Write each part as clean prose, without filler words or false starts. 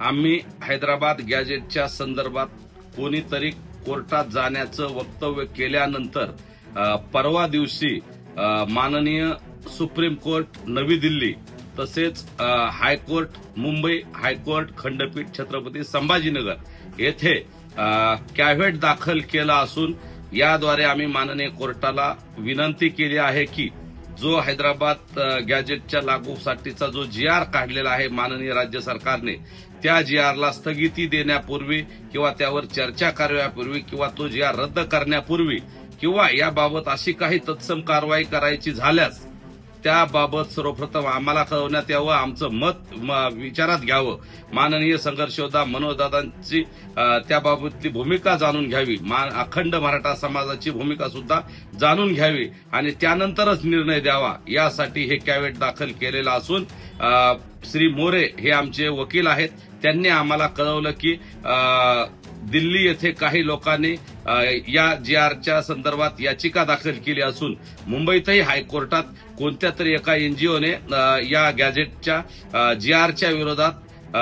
आम्ही हैदराबाद गॅजेटच्या संदर्भात कोणीतरी कोर्टात जाण्याचं वक्तव्य केल्यानंतर परवा दिवशी माननीय सुप्रीम कोर्ट नवी दिल्ली तसेच हायकोर्ट मुंबई हायकोर्ट खंडपीठ छत्रपती संभाजीनगर येथे कॅव्हेट दाखल केला असून याद्वारे आम्ही माननीय कोर्टाला विनंती केली आहे की जो हैदराबाद गॅजेटच्या लागूसाठीचा जो GR काढलेला आहे माननीय राज्य सरकारने त्या GRला स्थगिती देण्यापूर्वी किंवा त्यावर चर्चा करण्यापूर्वी किंवा तो GR रद्द करण्यापूर्वी किंवा याबाबत अशी काही तत्सम कारवाई करायची झाल्यास त्याबाबत सर्वप्रथम आम्हाला कळवण्यात यावं, आमचं मत विचारात घ्यावं, माननीय संघर्ष योद्धा मनोजदादांची त्याबाबतली भूमिका जाणून घ्यावी, अखंड मराठा समाजाची भूमिका सुद्धा जाणून घ्यावी आणि त्यानंतरच निर्णय द्यावा यासाठी हे कॅव्हेट दाखल केलेलं असून श्री मोरे हे आमचे वकील आहेत. त्यांनी आम्हाला कळवलं की दिल्ली येथे काही लोकांनी या GRच्या संदर्भात याचिका दाखल केली असून मुंबईतही हायकोर्टात कोणत्या तरी एका NGOने या गॅजेटच्या GRच्या विरोधात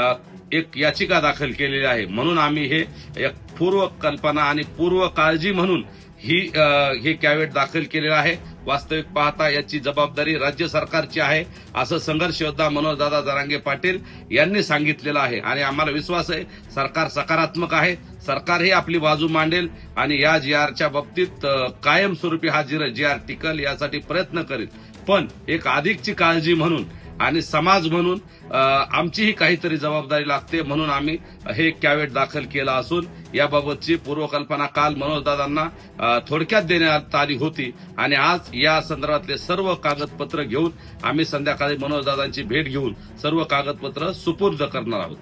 एक याचिका दाखल केलेली आहे. म्हणून आम्ही हे एक पूर्व कल्पना आणि पूर्व काळजी म्हणून हे कॅव्हेट दाखल केलेलं आहे. वास्तविक पाहता याची जबाबदारी राज्य सरकारची आहे असं संघर्ष योद्धा मनोजदादा जरांगे पाटील यांनी सांगितलेलं आहे आणि आम्हाला विश्वास आहे सरकार सकारात्मक आहे. सरकारही आपली बाजू मांडेल आणि या GRच्या बाबतीत कायमस्वरूपी हा GR टिकल यासाठी प्रयत्न करेल. पण एक अधिकची काळजी म्हणून आणि समाज म्हणून आमचीही काहीतरी जबाबदारी लागते म्हणून आम्ही हे कॅव्हेट दाखल केलं असून याबाबतची पूर्वकल्पना काल मनोजदादांना थोडक्यात देण्यात आली होती आणि आज या संदर्भातले सर्व कागदपत्र घेऊन आम्ही संध्याकाळी मनोजदादांची भेट घेऊन सर्व कागदपत्र सुपूर्द करणार आहोत.